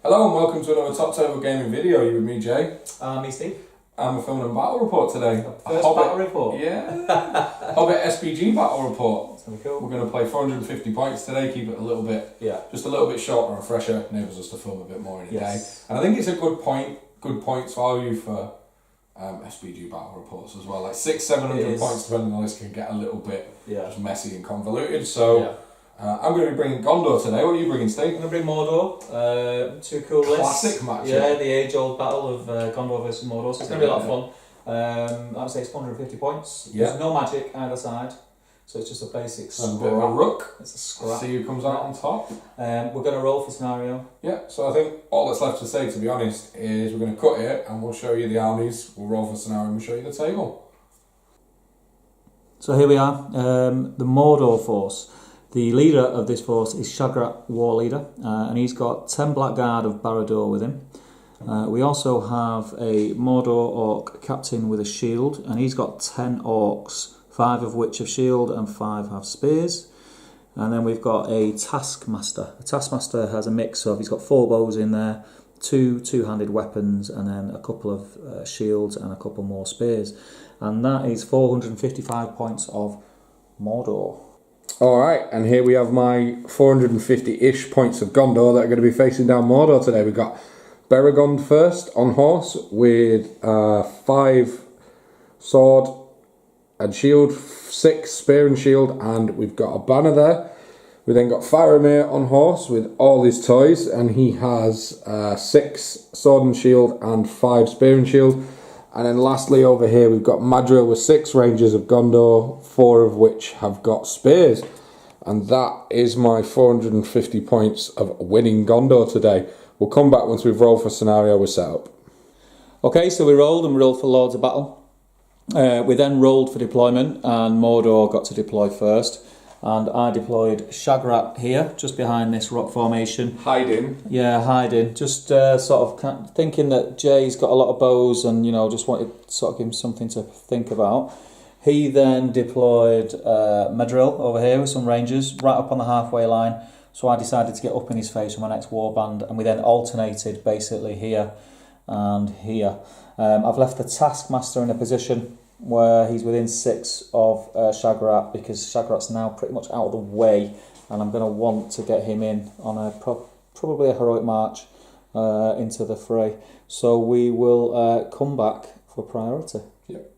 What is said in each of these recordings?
Hello and welcome to another Top Table Gaming video. You with me, Jay? Me, Steve. And we're filming a battle report today. First battle report? Yeah. Hobbit SBG battle report. That's gonna be cool. We're going to play 450 points today, keep it a little bit, just a little bit shorter and fresher, enables us to film a bit more in a day. And I think it's a good points value for SBG battle reports as well. Like 600-700 points depending on this can get a little bit just messy and convoluted. So I'm going to be bringing Gondor today. What are you bringing, Steve? I'm going to bring Mordor. Two cool lists. Classic matchup. Yeah, the age-old battle of Gondor versus Mordor. So it's going to be a lot of fun. I would say it's 450 points. There's no magic either side. So it's just a basic scrap. A bit of a rook. It's a scrap. See who comes out on top. We're going to roll for scenario. Yeah, so I think all that's left to say, to be honest, is we're going to cut it and we'll show you the armies, we'll roll for scenario and we'll show you the table. So here we are, the Mordor force. The leader of this force is Shagrat, war leader, and he's got 10 Blackguard of Barad-dûr with him. We also have a Mordor orc captain with a shield, and he's got 10 orcs, 5 of which have shield and 5 have spears. And then we've got a Taskmaster. The Taskmaster has a mix of, he's got 4 bows in there, 2 two-handed weapons, and then a couple of shields and a couple more spears. And that is 455 points of Mordor. Alright, and here we have my 450-ish points of Gondor that are going to be facing down Mordor today. We've got Beregond first on horse with 5 sword and shield, 6 spear and shield, and we've got a banner there. We then got Faramir on horse with all his toys, and he has 6 sword and shield and 5 spear and shield. And then lastly over here we've got Madril with 6 rangers of Gondor, 4 of which have got spears. And that is my 450 points of winning Gondor today. We'll come back once we've rolled for scenario we're set up. Okay, so we rolled for Lords of Battle. We then rolled for deployment and Mordor got to deploy first. And I deployed Shagrat here, just behind this rock formation. Hiding? Yeah, hiding. Just sort of thinking that Jay's got a lot of bows and, you know, just wanted to sort of give him something to think about. He then deployed Madril over here with some rangers, right up on the halfway line. So I decided to get up in his face with my next warband, and we then alternated basically here and here. I've left the Taskmaster in a position where he's within 6 of Shagrat, because Shagrat's now pretty much out of the way, and I'm going to want to get him in on a probably a heroic march into the fray. So we will come back for priority. Yep.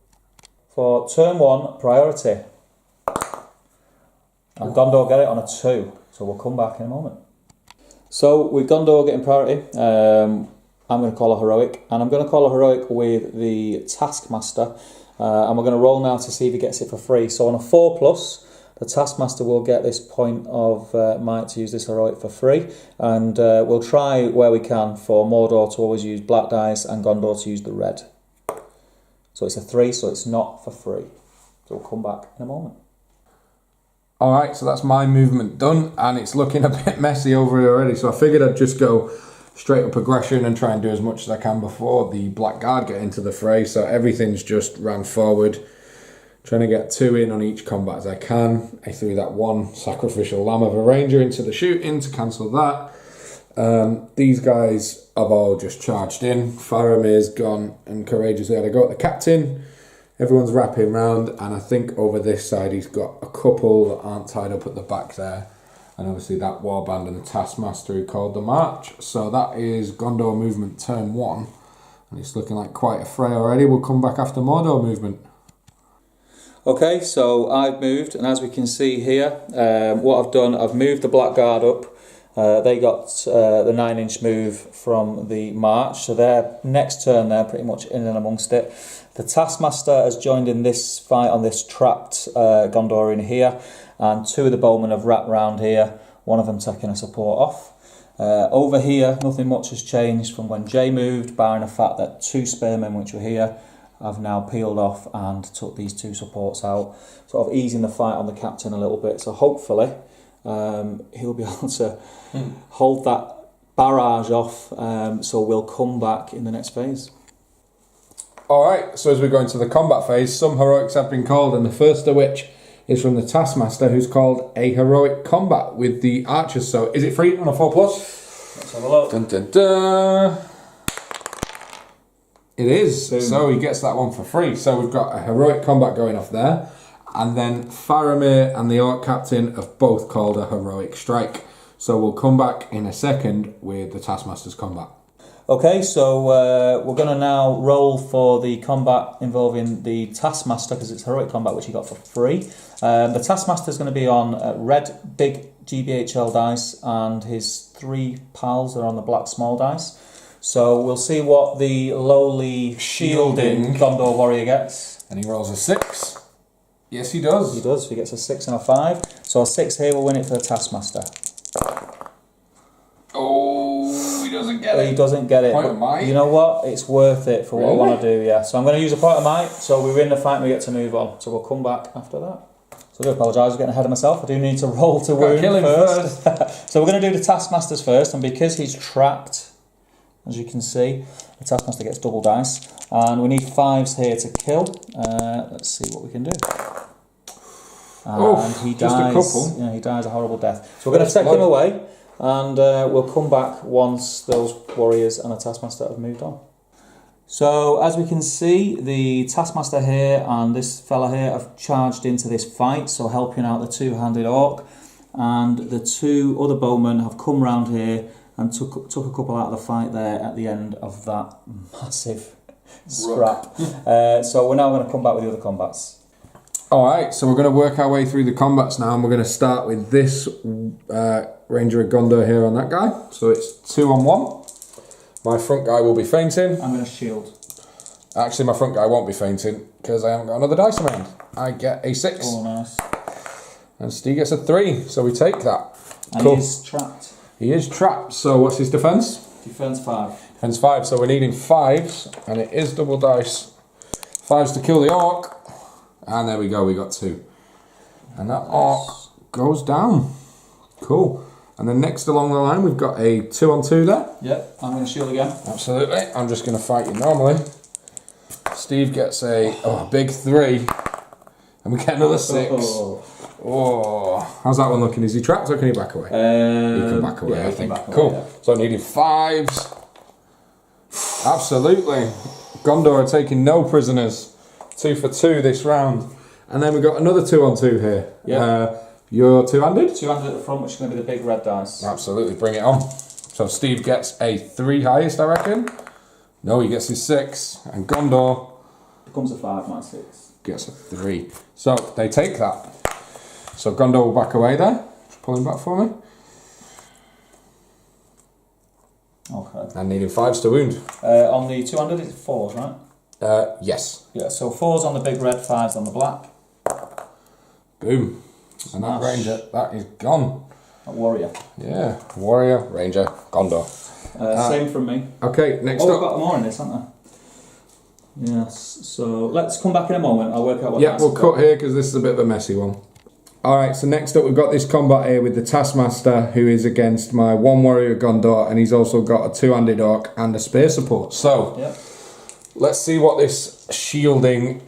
For turn 1, priority. And Gondor get it on a 2, so we'll come back in a moment. So with Gondor getting priority, I'm going to call a heroic, and I'm going to call a heroic with the Taskmaster. And we're going to roll now to see if he gets it for free. So on a 4+, the Taskmaster will get this point of might to use this heroic for free. And we'll try where we can for Mordor to always use black dice and Gondor to use the red. So it's a 3, so it's not for free. So we'll come back in a moment. Alright, so that's my movement done, and it's looking a bit messy over here already. So I figured I'd just go straight up aggression and try and do as much as I can before the Blackguard get into the fray. So everything's just ran forward, trying to get 2 in on each combat as I can. I threw that 1 sacrificial lamb of a ranger into the shooting to cancel that. These guys have all just charged in. Faramir's gone and courageously had a go at the captain. Everyone's wrapping round, and I think over this side he's got a couple that aren't tied up at the back there. And obviously that warband and the Taskmaster who called the march. So that is Gondor movement turn 1. And it's looking like quite a fray already. We'll come back after Mordor movement. Okay, so I've moved, and as we can see here, what I've done, I've moved the Blackguard up. They got the 9-inch move from the march. So their next turn, they're pretty much in and amongst it. The Taskmaster has joined in this fight on this trapped Gondor in here. And 2 of the bowmen have wrapped round here, one of them taking a support off. Over here, nothing much has changed from when Jay moved, barring the fact that 2 spearmen, which were here, have now peeled off and took these 2 supports out, sort of easing the fight on the captain a little bit. So hopefully he'll be able to hold that barrage off, so we'll come back in the next phase. Alright, so as we go into the combat phase, some heroics have been called, and the first of which is from the Taskmaster, who's called a heroic combat with the archers. So is it free on a 4+? Let's have a look. Dun, dun, dun. It is. Boom. So he gets that one for free. So we've got a heroic combat going off there. And then Faramir and the Orc Captain have both called a heroic strike. So we'll come back in a second with the Taskmasters Combat. Okay, so we're going to now roll for the combat involving the Taskmaster, because it's heroic combat, which he got for free. The Taskmaster is going to be on red big GBHL dice, and his 3 pals are on the black small dice. So we'll see what the lowly shielding Gondor warrior gets. And he rolls a 6. Yes, he does. He does. He gets a 6 and a 5. So a 6 here will win it for the Taskmaster. Oh, he doesn't get it. He doesn't get it. Point of might. You know what? It's worth it for what I want to do, yeah. So I'm going to use a point of might, so we win the fight and we get to move on. So we'll come back after that. So I do apologise for getting ahead of myself. I do need to roll to wound kill him first. So we're going to do the Taskmasters first, and because he's trapped, as you can see, the Taskmaster gets double dice. And we need 5s here to kill. Let's see what we can do. And he dies. Just a couple. Yeah, he dies a horrible death. So we're going to take him away, and we'll come back once those warriors and the Taskmaster have moved on. So as we can see, the Taskmaster here and this fella here have charged into this fight, so helping out the two-handed orc, and the 2 other bowmen have come round here and took a couple out of the fight there at the end of that massive scrap. So we're now going to come back with the other combats. Alright, so we're going to work our way through the combats now, and we're going to start with this Ranger of Gondor here on that guy. So it's 2 on 1. My front guy will be fainting. I'm going to shield. Actually, my front guy won't be fainting because I haven't got another dice around. I get a 6. Oh, nice. And Steve gets a 3, so we take that. And Cool. he's trapped. He is trapped, so what's his defence? Defense 5. Defence 5, so we're needing 5s, and it is double dice. 5s to kill the orc. And there we go, we got 2. And that orc goes down. Cool. And then next along the line, we've got a 2 on 2 there. Yep, I'm going to shield again. Absolutely. I'm just going to fight you normally. Steve gets a big 3. And we get another 6. Oh. How's that one looking? Is he trapped or can he back away? He can back away, yeah, I think. Back away, cool. Yeah. So needing 5s. Absolutely. Gondor are taking no prisoners. 2 for 2 this round. And then we've got another 2 on 2 here. Yeah. You're two-handed? 200 at the front, which is going to be the big red dice. Absolutely, bring it on. So Steve gets a 3 highest, I reckon. No, he gets his 6. And Gondor Becomes a 5, my 6. gets a 3. So they take that. So Gondor will back away there. Just pull him back for me. Okay. And needing 5s to wound. On the 200, it's 4s, right? Yes. Yeah, so 4s on the big red, 5s on the black. Boom. And that ranger, that is gone. A warrior. Yeah. Warrior, ranger, Gondor. Same from me. Okay, next We've up. got more in this, haven't we? Yes, so let's come back in a moment. I'll work out what Yeah, we'll cut here because this is a bit of a messy one. Alright, so next up we've got this combat here with the Taskmaster, who is against my 1 warrior Gondor, and he's also got a 2-handed orc and a spear support. So, let's see what this shielding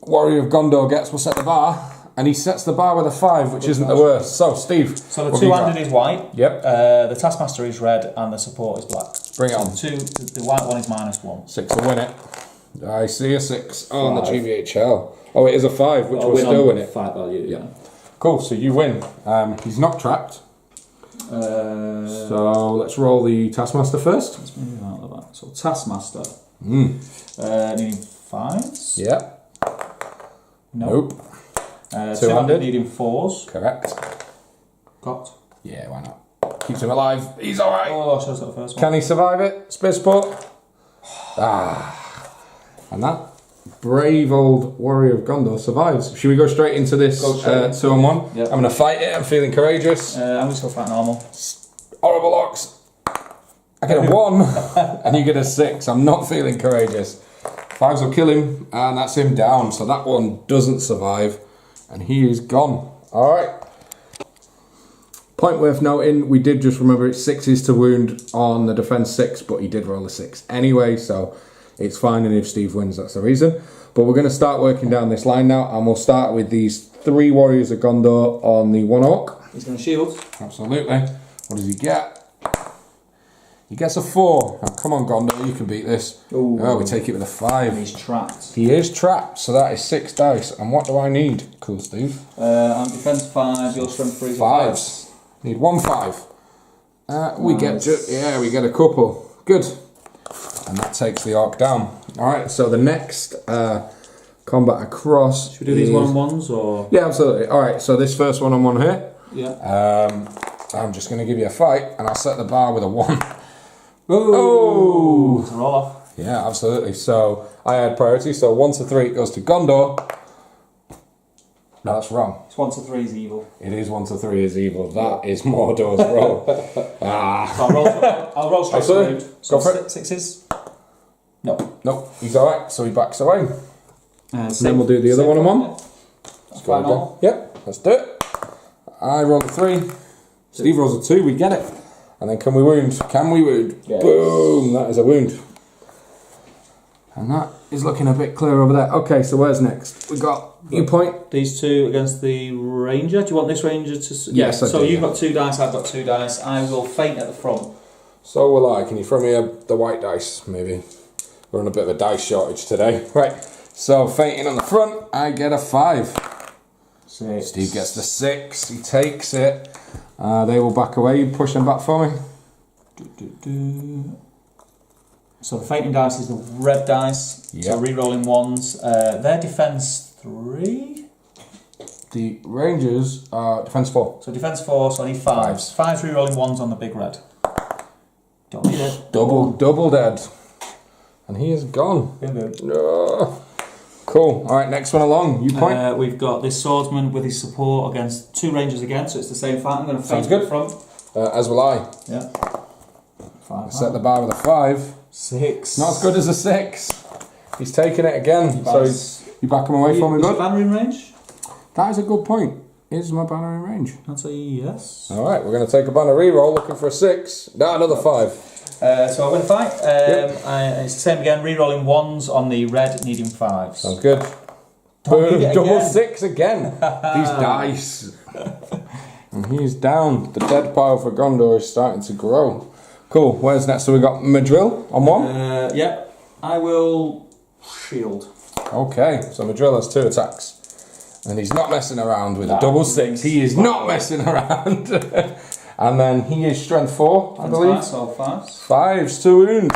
warrior of Gondor gets. We'll set the bar, and he sets the bar with a 5, which isn't the worst. So, Steve. So the 2-handed is white. Yep. The Taskmaster is red, and the support is black. Bring it on. The white one is -1. 6 will win it. I see a 6 on the GBHL. Oh, it is a 5, which will still win it. 5 value, yeah. Cool, so you win. He's not trapped. So let's roll the Taskmaster first. Let's move out of that. So Taskmaster. Needing 5s. Yeah. Nope. 200 needing 4s. Correct. Got. Yeah, why not? Keeps him alive. He's alright. Oh, shows that the first one. Can he survive it? Spear support. And that brave old warrior of Gondor survives. Should we go straight into this 2 on 1? Yep. I'm going to fight it. I'm feeling courageous. I'm just going to fight normal. Horrible orcs. I get a 1 and you get a 6. I'm not feeling courageous. 5s will kill him, and that's him down. So that one doesn't survive, and he is gone. Alright. Point worth noting, we did just remember it's 6s to wound on the defense 6, but he did roll a 6 anyway, so it's fine, and if Steve wins, that's the reason. But we're going to start working down this line now, and we'll start with these 3 warriors of Gondor on the 1 orc. He's going to shield. Absolutely. What does he get? He gets a 4. Now, come on, Gondor, you can beat this. Ooh. Oh, we take it with a 5. He's trapped. He is trapped, so that is 6 dice. And what do I need? Cool, Steve. I'm defense 5, your strength 3. 5s. Need 1 5. We get we get a couple. Good. And that takes the orc down. Alright, so the next combat across. Should we do these one-on-ones or? Yeah, absolutely. Alright, so this first one-on-one here. Yeah. I'm just going to give you a fight, and I'll set the bar with a 1. Oh! It's a roll off. Yeah, absolutely. So I had priority, so 1 to 3 it goes to Gondor. No, that's wrong. It's 1 to 3 is evil. It is 1 to 3 is evil. That is Mordor's roll. So I'll roll straight Absolutely. So Go for it. 6s? No. Nope, he's alright, so he backs away. And Same, then we'll do the other one-on-one. That's fine. Yep, let's do it. I roll a 3. Steve rolls a 2, we get it. And then can we wound? Can we wound? Yes. Boom, that is a wound. And that is looking a bit clear over there. Okay, so where's next? We got you point. These two against the ranger. Do you want this ranger to? Yes, I so do, you've yeah. got 2 dice. I've got 2 dice. I will feint at the front. So will I. Can you throw me the white dice, maybe? We're on a bit of a dice shortage today. Right, so fainting on the front, I get a 5. 6. Steve gets the 6, he takes it. They will back away, you push them back for me. So the fainting dice is the red dice. Yep. So re-rolling 1s. Their defense 3. The Rangers are defense 4. So defense 4, so I need 5s. 5 re-rolling 1s on the big red. Don't need it. Double dead. And he is gone. Boom, boom. No. Cool. Alright, next one along. You point. We've got this swordsman with his support against 2 rangers again, so it's the same fight. I'm going to feint good. at the front. As will I. Yeah. 5. Set the bar with a 5. 6. Not as good as a 6. He's taking it again. So you back him away for me, Is bud? your banner in range? That is a good point. Is my banner in range? I'd say yes. Alright, we're going to take a banner reroll looking for a 6. No, another 5. So I win a fight. Yep. It's the same again, re-rolling 1s on the red, needing 5s. Sounds good. Don't need Boom, it double again. 6 again. These dice. And he's down. The dead pile for Gondor is starting to grow. Cool, where's next? So we got Madril on 1. Yeah, I will shield. Okay, so Madril has 2 attacks. And he's not messing around with a double 6. He is not messing around. And then he is strength 4, I believe. 5, so 5s. 5s to wound.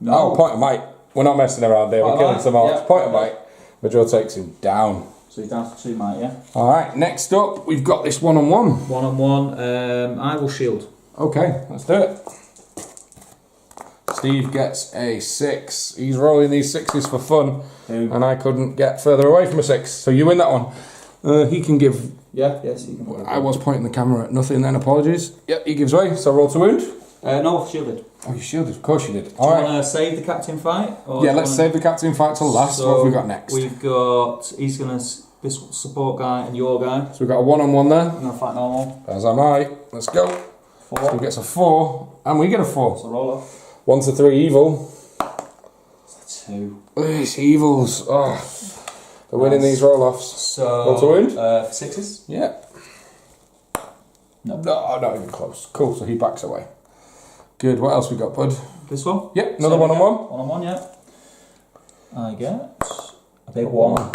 No. Oh, point of might. We're not messing around here. We're killing some orcs. Yeah. Point of might. Madril takes him down. So he's down to 2 might, yeah? Alright, next up, we've got this one-on-one. 1-on-1, I will shield. Okay, let's do it. Steve gets a 6. He's rolling these 6s for fun. And I couldn't get further away from a 6. So you win that one. He can give... Yeah, yes, you can. I was pointing the camera at nothing then, apologies. Yep, he gives way, so roll to wound. No, shielded. Oh, you shielded, of course you did. Do you Alright. want to save the captain fight? Or Yeah, let's save the captain fight till last. So what have we got next? We've got, he's going to, this support guy and your guy. So we've got a one-on-one there. I'm going to fight normal. As am I. Let's go. 4. Steve gets a 4, and we get a 4. So roll off. 1 to 3 evil. 2. These evils. Oh. They're winning these roll-offs. So, Roll to wound? for 6s? Yeah. No. No, not even close. Cool, so he backs away. Good, what else we got, bud? This one? Yep, another Same one-on-one. again. One-on-one, yeah. I get a big 1.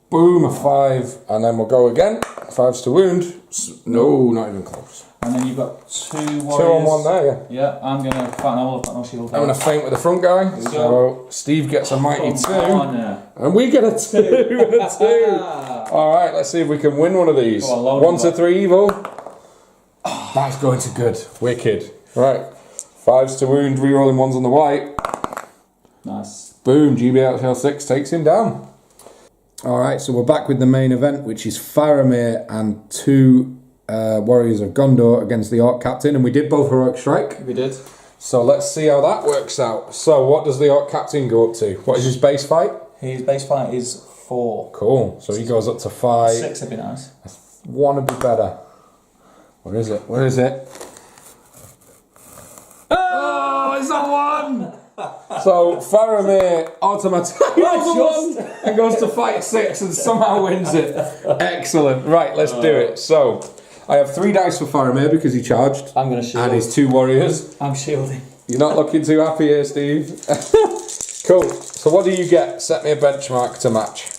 Boom, a 5, and then we'll go again. 5s to wound. No, not even close. And then you've got 2 warriors. 2 on 1 there, yeah. Yeah, I'm going to fight normal, I've got no shield. I'm going to feint with the front guy. we So go. Steve gets a mighty 2. Yeah. And we get a 2 and a 2. Alright, let's see if we can win one of these. Go on, load 1 them to up. 3 evil. That's going to good. Wicked. Right. 5s to wound, rerolling 1s on the white. Nice. Boom, GBL 6 takes him down. Alright, so we're back with the main event, which is Faramir and 2 warriors of Gondor against the orc captain, and we did both heroic strike. We did. So let's see how that works out. So what does the orc captain go up to? What is his base fight? His base fight is 4. Cool, so he goes up to 5. 6 would be nice. Want to be better. Where is it? Where is it? Oh, it's a 1! So Faramir automatically rolls a 1 and goes to fight 6 and somehow wins it. Excellent. Right, let's do it. So I have 3 dice for Faramir because he charged. I'm going to shield. And his 2 warriors. I'm shielding. You're not looking too happy here, Steve. Cool. So what do you get? Set me a benchmark to match.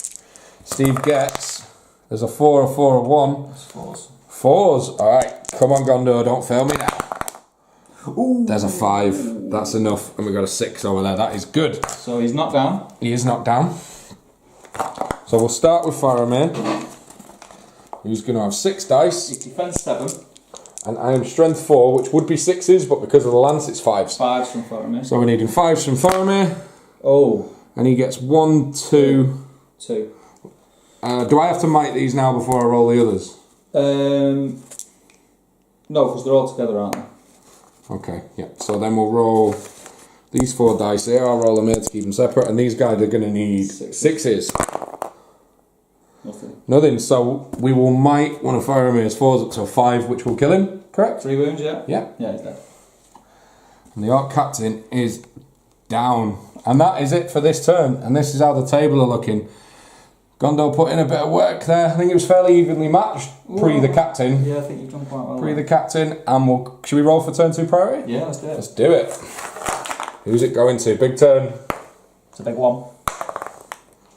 Steve gets, there's a 4, a 4, a 1. That's 4s. 4s. Alright, come on Gondor, don't fail me now. Ooh. There's a 5. That's enough. And we've got a 6 over there. That is good. So he's knocked down. He is knocked down. So we'll start with Faramir, who's going to have 6 dice. He's defense 7. And I am strength 4, which would be 6s, but because of the lance, it's 5s. 5s from Faramir. So we're needing 5s from Faramir. Oh. And he gets 1, 2. 2. Do I have to might these now before I roll the others? No, because they're all together, aren't they? Okay, yeah. So then we'll roll these 4 dice here. I'll roll them here to keep them separate. And these guys are going to need 6s. Nothing. So we will might one of Faramir's 4s up to a 5, which will kill him, correct? 3 wounds, yeah? Yeah. Yeah, he's dead. And the Orc Captain is down. And that is it for this turn. And this is how the table are looking. Gondor put in a bit of work there. I think it was fairly evenly matched pre the captain. Yeah, I think you've done quite well. Pre the captain. And should we roll for turn 2 priority? Yeah, let's do it. Let's do it. Who's it going to? Big turn. It's a big one.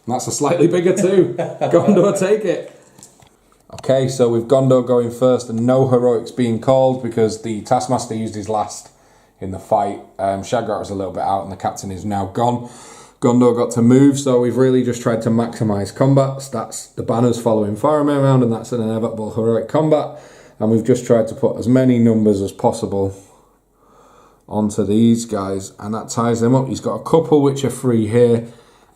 And that's a slightly bigger 2. Gondor, take it. Okay, so with Gondor going first and no heroics being called because the Taskmaster used his last in the fight. Shagrat was a little bit out and the captain is now gone. Gondor got to move, so we've really just tried to maximise combats. That's the banners following Faramir around, and that's an inevitable heroic combat. And we've just tried to put as many numbers as possible onto these guys, and that ties them up. He's got a couple which are free here,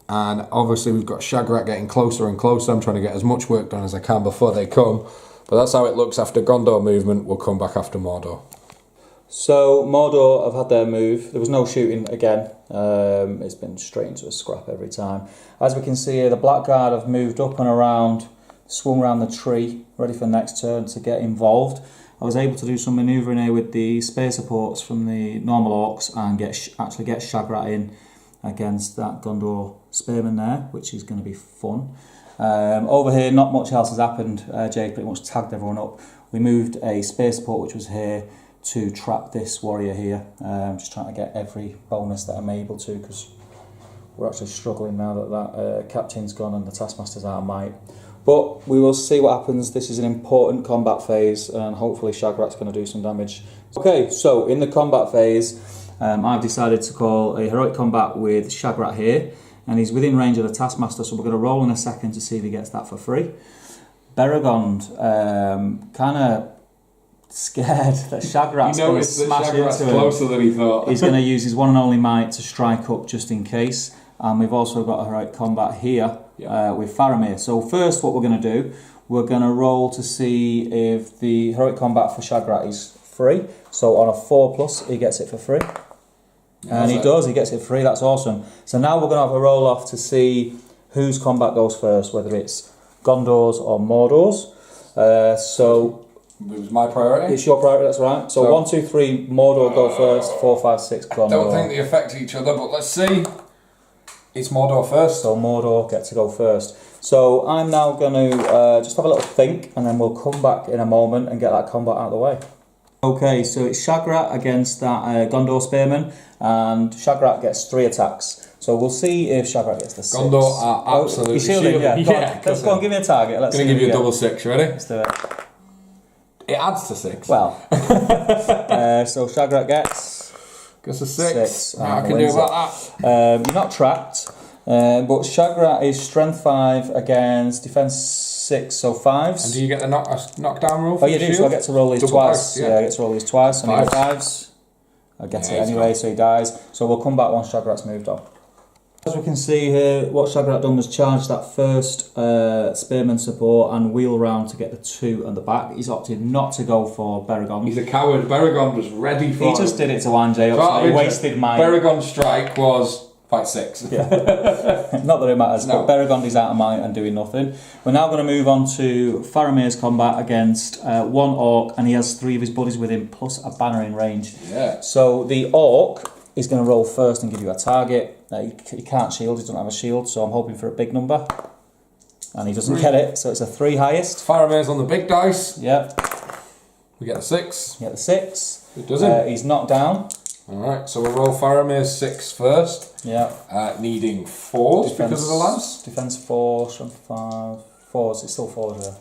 and obviously we've got Shagrat getting closer and closer. I'm trying to get as much work done as I can before they come, but that's how it looks after Gondor movement. We'll come back after Mordor. So Mordor have had their move. There was no shooting again. It's been straight into a scrap every time. As we can see here, the Blackguard have moved up and around, swung around the tree, ready for the next turn to get involved. I was able to do some manoeuvring here with the spear supports from the normal orcs and actually get Shagrat in against that Gondor Spearman there, which is going to be fun. Over here, not much else has happened. Jay pretty much tagged everyone up. We moved a spear support which was here to trap this warrior here. Just trying to get every bonus that I'm able to because we're actually struggling now that captain's gone and the Taskmasters are might. But we will see what happens. This is an important combat phase and hopefully Shagrat's going to do some damage. Okay, so in the combat phase, I've decided to call a heroic combat with Shagrat here, and he's within range of the Taskmaster, so we're going to roll in a second to see if he gets that for free. Beragond, kind of scared that Shagrat's going to smash into him. Closer than he thought. He's going to use his one and only might to strike up just in case. And we've also got a heroic combat here with Faramir. So first what we're going to do, we're going to roll to see if the heroic combat for Shagrat is free. So on a 4+, he gets it for free. And he does, he gets it free, that's awesome. So now we're going to have a roll off to see whose combat goes first, whether it's Gondor's or Mordor's. So it was my priority. It's your priority, that's right. So 1, 2, 3, Mordor go first, 4, 5, 6, Gondor. Don't think they affect each other, but let's see. It's Mordor first. So Mordor gets to go first. So I'm now going to just have a little think, and then we'll come back in a moment and get that combat out of the way. Okay, so it's Shagrat against that Gondor Spearman, and Shagrat gets 3 attacks. So we'll see if Shagrat gets the 6. Gondor are absolutely shielded. Yeah, let's go on, give me a target. I'm going to give you a double 6, ready? Let's do it. It adds to 6. Well, so Shagrat gets a 6. Right, I can do about that. You're not trapped, but Shagrat is strength 5 against defense 6, so 5s. And do you get the knockdown roll? Oh, you do. Shield? So I get to roll these Double twice. dice, Yeah, I get to roll these twice. And 5s. I get it anyway, so he dies. So we'll come back once Shagrat's moved on. As we can see here, what Shagrat done was charge that first Spearman support and wheel round to get the 2 at the back. He's opted not to go for Beragond. He's a coward. Beragond was ready for He just did it to wind Jay up, so he wasted mine. Beragond's strike was fight 6. Yeah. Not that it matters, but Beragond is out of might and doing nothing. We're now going to move on to Faramir's combat against 1 orc, and he has 3 of his buddies with him, plus a banner in range. Yeah. So the orc is going to roll first and give you a target. He can't shield, he doesn't have a shield, so I'm hoping for a big number. And he doesn't get it, so it's a 3 highest. Faramir's on the big dice. Yep. We get the 6. You get the 6. It doesn't. He's knocked down. Alright, so we'll roll Faramir's 6 first. Yeah. Needing 4s because of the lance. Defense 4, strength 5. 4s, it's still 4s there.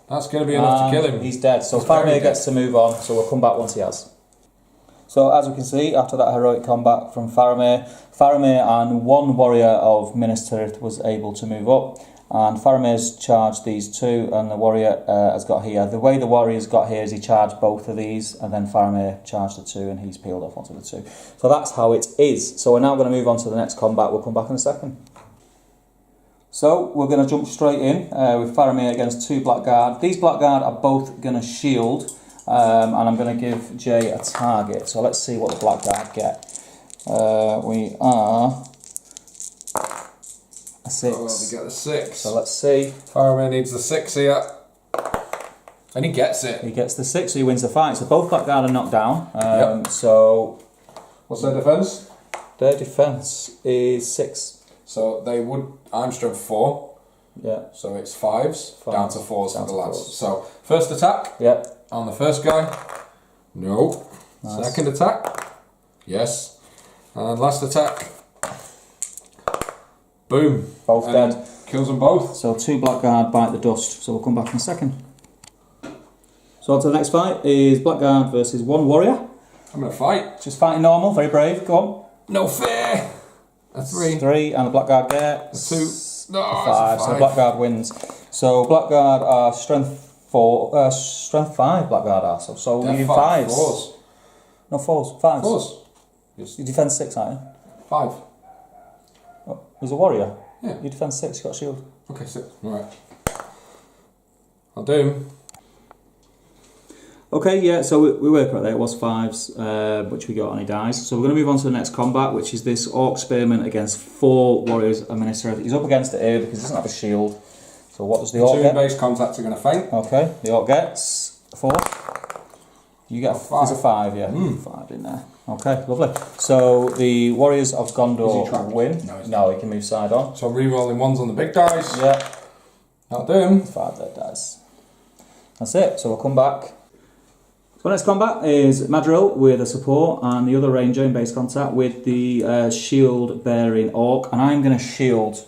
That's going to be enough to kill him. He's dead, so Faramir gets to move on, so we'll come back once he has. So as we can see, after that heroic combat from Faramir and one warrior of Ministereth was able to move up, and Faramir's charged these 2, and the warrior has got here. The way the warrior's got here is he charged both of these, and then Faramir charged the 2, and he's peeled off onto the 2. So that's how it is. So we're now going to move on to the next combat. We'll come back in a second. So we're going to jump straight in with Faramir against 2 Blackguard. These Blackguard are both going to shield, and I'm going to give Jay a target. So let's see what the Blackguard get. We are a 6. Oh, we get the 6. So let's see. Faramir needs the 6 here. And he gets it. He gets the 6, so he wins the fight. So both Blackguard are knocked down. Yep. So what's their defense? Their defense is 6. So they would. I'm strength 4. Yeah. So it's 5s down to 4s for the lads. 4s. So first attack. Yep. On the first guy. No. Nice. Second attack. Yes. And last attack. Boom. Both dead. Kills them both. So 2 Blackguard bite the dust. So we'll come back in a second. So on to the next fight is Blackguard versus 1 warrior. I'm going to fight. Just fighting normal, very brave. Go on. No fear. A 3. 3, and the Blackguard gets A 2. No, a it's 5. a So 5. Blackguard wins. So Blackguard are strength 4, strength 5. Blackguard are. So we need 5s. 4s. No 4s, 5s. 4s. You defend 6, aren't you? 5. Oh, he's a warrior. Yeah. You defend 6. You got a shield. Okay, 6. Alright. I'll do him. Okay, yeah, so we work right there. It was 5s, which we got, and he dies. So we're going to move on to the next combat, which is this Orc Spearman against 4 warriors of Ministereth. He's up against it here because he doesn't have a shield. So what does the Orc get? 2 base contacts are going to faint. Okay, the Orc gets a 4. You get there's a 5, yeah. 5 in there. Okay, lovely. So the warriors of Gondor win. No, he can move side on. So I'm re-rolling 1s on the big dice. Yeah. That'll do him. 5 dead dice. That's it. So we'll come back. So next combat is Madril with a support and the other ranger in base contact with the shield bearing orc, and I'm going to shield.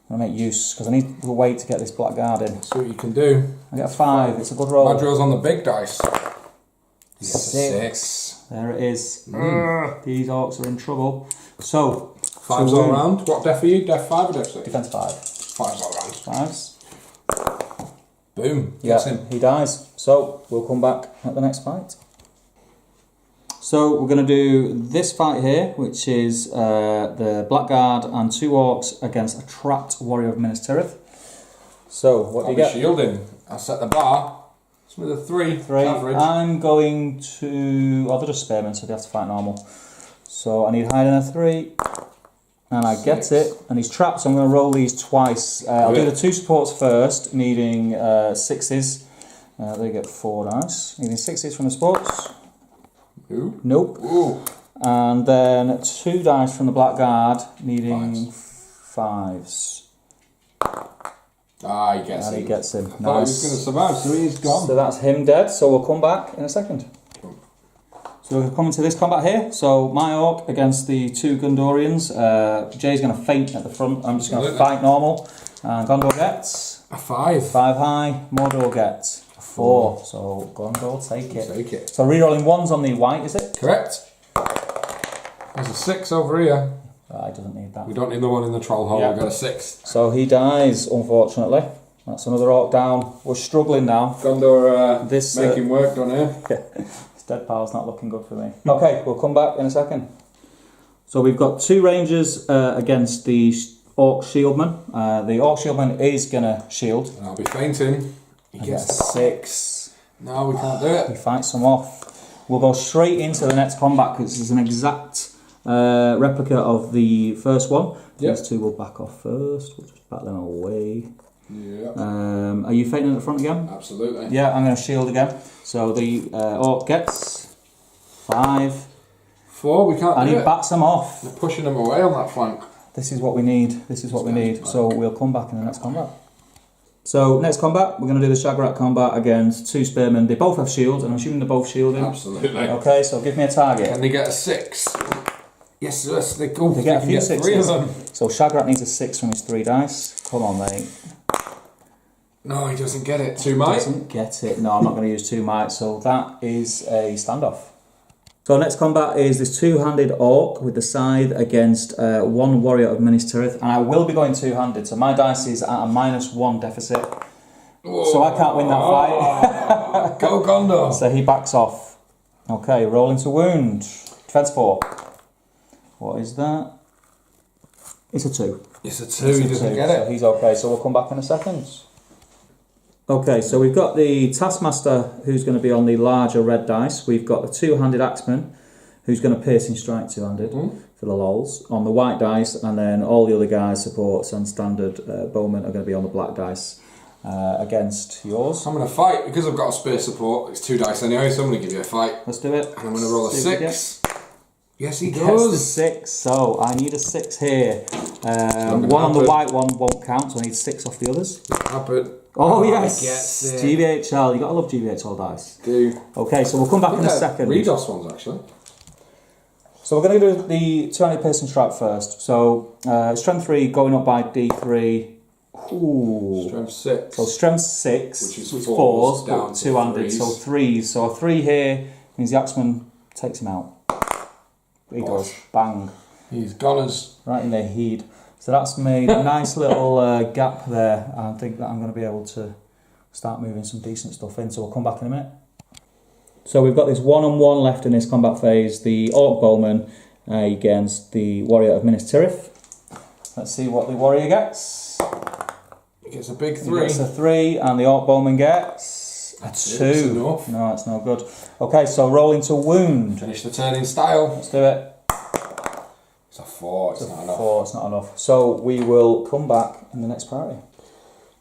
I'm going to make use because I need to wait to get this Blackguard in. See what you can do. I get a 5. It's a good roll. Madril's on the big dice. He gets a 6. 6. There it is. These orcs are in trouble. So 5s all round. What def are you? Def 5 or def 6? Defense 5. 5s all round. 5s. Boom. Yeah, Gets him. he dies. So we'll come back at the next fight. So we're going to do this fight here, which is the Blackguard and 2 orcs against a trapped warrior of Ministereth. So what do you get? Shielding. I'll set the bar. It's with a 3. 3. Average. I'm going to. Oh, they're just spearmen, so they have to fight normal. So I need hiding a 3. And I get it, and he's trapped, so I'm going to roll these twice. I'll do the 2 supports first, needing 6s. They get 4 dice. Needing 6s from the supports. Ooh. Nope. Ooh. And then 2 dice from the Blackguard, needing 5s. Ah, he gets And him. he gets him. I thought he was going to survive, so he's gone. So that's him dead, so we'll come back in a second. So we're coming to this combat here. So my orc against the 2 Gondorians. Jay's going to feint at the front. I'm just going to fight normal. And Gondor gets A 5. 5 high. Mordor gets a 4. So Gondor, take it. Take it. So re-rolling 1s on the white, is it? Correct. There's a 6 over here. I doesn't need that. We don't need the one in the troll hole. Yeah. We've got a 6. So he dies, unfortunately. That's another orc down. We're struggling now. Gondor This making work down here. This dead pal's not looking good for me. Okay, we'll come back in a second. So we've got 2 rangers against the orc shieldman. The orc shieldman is going to shield. And I'll be fainting. He gets a 6. No, we can't do He it. fights them off. We'll go straight into the next combat because it's an exact replica of the first one. Yep. These 2 will back off first. We'll just back them away. Yeah. Are you fainting at the front again? Absolutely. Yeah, I'm going to shield again. So the orc gets 5. 4, we can't And do he it. bats them off. They're pushing them away on that flank. This is what we need. This is what we need. So we'll come back in the next combat. So next combat, we're going to do the Shagrat combat against two spearmen. They both have shields, and I'm assuming they're both shielding. Absolutely. Okay, so give me a target. Can they get a 6? Yes, they go. They get a few 6s. 3 of them. So Shagrat needs a 6 from his 3 dice. Come on, mate. No, he doesn't get it. 2 might. Doesn't get it. No, I'm not going to use 2 might. So that is a standoff. So next combat is this two-handed orc with the scythe against one warrior of Ministereth, and I will be going two-handed. So my dice is at a -1 deficit. Whoa. So I can't win that fight. Go Gondor. So he backs off. Okay, roll into wound. Defense 4. What is that? It's a 2. It's a 2. He doesn't get it. So he's okay. So we'll come back in a second. Okay, so we've got the Taskmaster who's going to be on the larger red dice. We've got the two-handed axeman who's going to piercing strike two-handed for the lols on the white dice, and then all the other guys, supports and standard bowmen, are going to be on the black dice against yours. I'm going to fight because I've got a spear support. It's 2 dice anyway, so I'm going to give you a fight. Let's do it. And I'm going to roll a 6. Yes, he gets does. The 6, so I need a 6 here. One on the white one won't count, so I need 6 off the others. Oh yes, GVHL. You gotta love GVHL dice. Do. Okay, so we'll come back in a second. Redos ones actually. So we're going to do the two-handed piercing strike first. So strength 3 going up by D3. Ooh. Strength 6. So strength 6, which is 4s, down to two-handed. 3s. So 3s. So a 3 here means the axeman takes him out. He does. Bang. He's goners. Right in the head. So that's made a nice little gap there. I think that I'm going to be able to start moving some decent stuff in. So we'll come back in a minute. So we've got this one-on-one left in this combat phase. The Orc Bowman against the Warrior of Ministereth. Let's see what the Warrior gets. He gets a big 3. He gets a 3, and the Orc Bowman gets a 2. Enough. No, it's no good. Okay, so roll into wound. Finish the turn in style. Let's do it. It's a 4, it's not enough. 4, it's not enough. So we will come back in the next priority.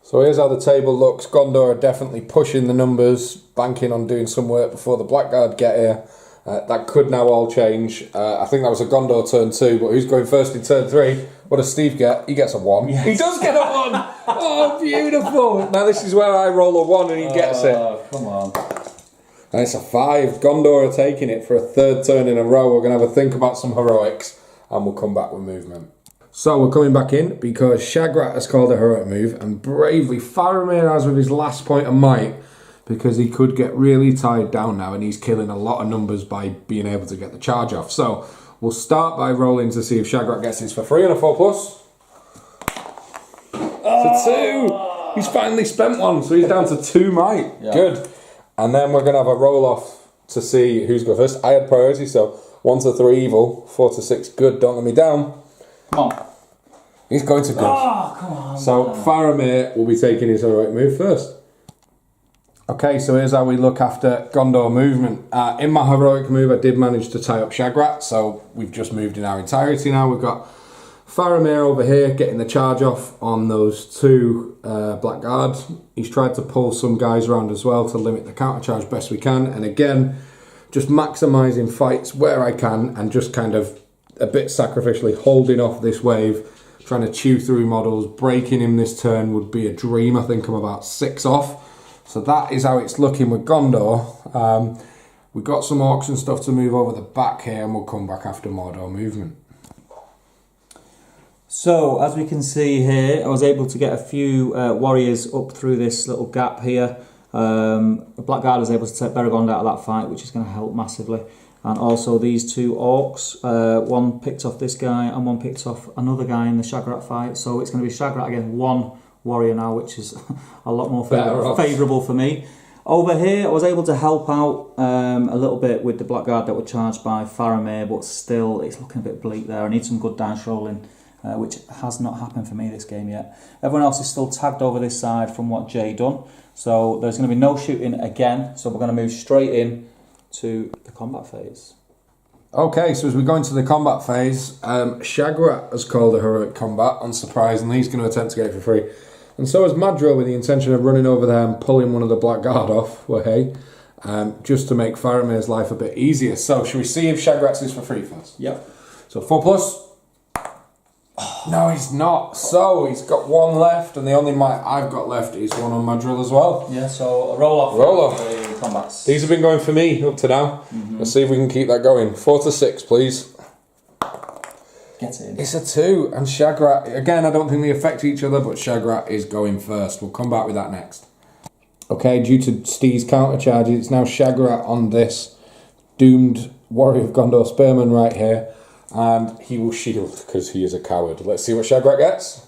So here's how the table looks. Gondor are definitely pushing the numbers, banking on doing some work before the Blackguard get here. That could now all change. I think that was a Gondor turn 2, but who's going first in turn 3? What does Steve get? He gets a 1. Yes. He does get a 1! Oh, beautiful! Now this is where I roll a 1 and he gets it. Come on. And it's a 5. Gondor are taking it for a 3rd turn in a row. We're going to have a think about some heroics, and we'll come back with movement. So we're coming back in because Shagrat has called a heroic move, and bravely Faramir has with his last point of might, because he could get really tied down now and he's killing a lot of numbers by being able to get the charge off. So we'll start by rolling to see if Shagrat gets his for free on a 4+. It's a 2. He's finally spent 1, so he's down to 2 might. Yeah. Good. And then we're going to have a roll off to see who's going first. I had priority, so 1 to 3 evil, 4 to 6 good. Don't let me down. Come on. He's going to good. Oh, come on. So Faramir will be taking his heroic move first. Okay, so here's how we look after Gondor movement. In my heroic move, I did manage to tie up Shagrat, so we've just moved in our entirety now. We've got Faramir over here getting the charge off on those 2 Blackguards. He's tried to pull some guys around as well to limit the counter charge best we can. And again, just maximising fights where I can and just kind of a bit sacrificially holding off this wave, trying to chew through models. Breaking him this turn would be a dream. I think I'm about 6 off. So that is how it's looking with Gondor. We've got some orcs and stuff to move over the back here, and we'll come back after Mordor movement. So as we can see here, I was able to get a few warriors up through this little gap here. The Blackguard was able to take Beregond out of that fight, which is going to help massively. And also these 2 orcs, one picked off this guy and one picked off another guy in the Shagrat fight. So it's going to be Shagrat against 1 warrior now, which is a lot more favourable for me. Over here, I was able to help out a little bit with the Blackguard that were charged by Faramir, but still it's looking a bit bleak there. I need some good dice rolling, which has not happened for me this game yet. Everyone else is still tagged over this side from what Jay done. So there's going to be no shooting again, so we're going to move straight in to the combat phase. Okay, so as we go into the combat phase, Shagrat has called a heroic combat, unsurprisingly. He's going to attempt to get it for free. And so has Madro, with the intention of running over there and pulling one of the Blackguard off, just to make Faramir's life a bit easier. So, should we see if Shagrat's is for free first? Yep. So 4+. No, he's not. So he's got one left, and the only might I've got left is one on my drill as well. Yeah, so a roll off. Roll off. The combats. These have been going for me up to now. Let's see if we can keep that going. 4 to 6, please. Get in. It's a 2, and Shagrat, again, I don't think they affect each other, but Shagrat is going first. We'll come back with that next. Okay, due to Steve's counter charges, it's now Shagrat on this doomed Warrior of Gondor Spearman right here, and he will shield because he is a coward. Let's see what Shagrat gets.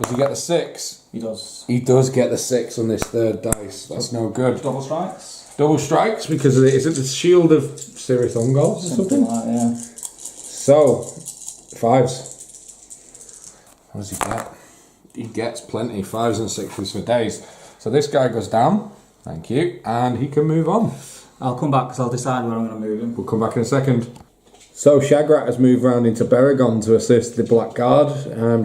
Does he get the 6? He does. He does get the 6 on this third dice. That's no good. Double strikes. Double strikes because of is it the shield of Cirith Ungol or something? Like that, yeah. So, 5s. What does he get? He gets plenty. 5s and 6s for days. So this guy goes down. Thank you. And he can move on. I'll come back because I'll decide where I'm going to move him. We'll come back in a second. So Shagrat has moved round into Baragon to assist the Black Guard,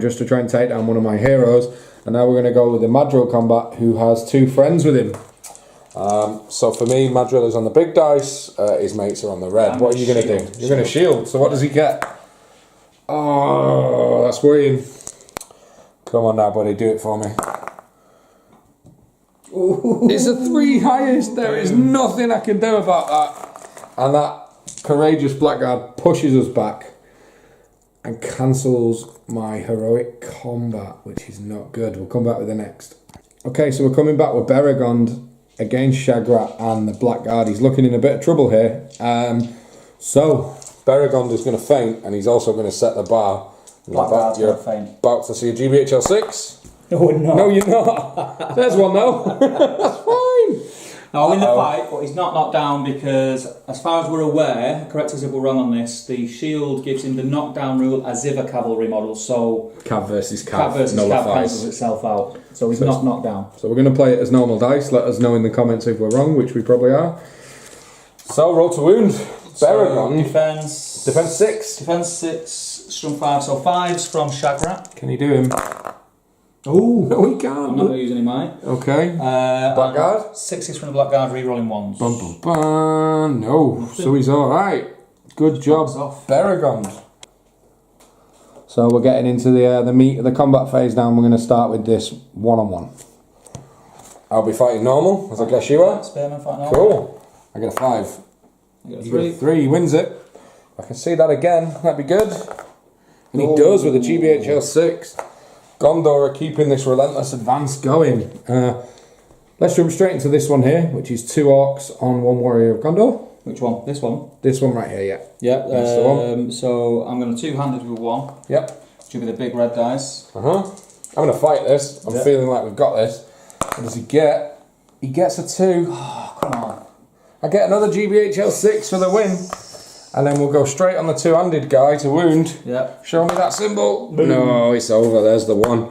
just to try and take down one of my heroes. And now we're going to go with the Madril Combat, who has 2 friends with him. So for me, Madril is on the big dice, his mates are on the red. What are you going to do? You're going to shield. So what does he get? Oh, that's worrying. Come on now, buddy, do it for me. Ooh. It's a 3 highest. There is nothing I can do about that. And that courageous blackguard pushes us back and cancels my heroic combat, which is not good. We'll come back with the next. Okay, so we're coming back with Baragon against Shagrat and the Blackguard. He's looking in a bit of trouble here. So Baragon is going to feint, and he's also going to set the bar. Blackguard's going to faint. About to see a GBHL 6. No, we're not. No, you're not. There's one though. That's fine. No, in the fight, but he's not knocked down because, as far as we're aware, correct us if we're wrong on this, the shield gives him the knockdown rule as if a cavalry model, so Cav versus Cav. Cav versus Cav cancels itself out. So he's not knocked down. So we're going to play it as normal dice. Let us know in the comments if we're wrong, which we probably are. So roll to wound. Baragon. Defense 6. Defense 6, strong 5, so 5s from Shagrat. Can you do him? Oh, no, he can't. I'm not going to use any mine. Okay. Blackguard? 6s from the Blackguard, re-rolling 1s. Bum, bum, bum. No. Nothing. So he's alright. Good job, Baragon. So we're getting into the meat of the combat phase now, and we're going to start with this one-on-one. I'll be fighting normal, as I guess you are. Spearman fighting normal. Cool. I get a 5. You get a 3. You get a 3, he wins it. I can see that again, that'd be good. And he does with a GBHL 6. Gondor are keeping this relentless advance going. Let's jump straight into this one here, which is 2 orcs on 1 warrior of Gondor. Which one? This one? This one right here, yeah. Yeah, that's the one. So I'm going to 2-handed with 1. Yep. Which will be the big red dice. I'm going to fight this. I'm feeling like we've got this. What does he get? He gets a 2. Oh, come on. I get another GBHL 6 for the win. And then we'll go straight on the 2-handed guy to wound. Yep. Show me that symbol. Boom. No, it's over. There's the 1.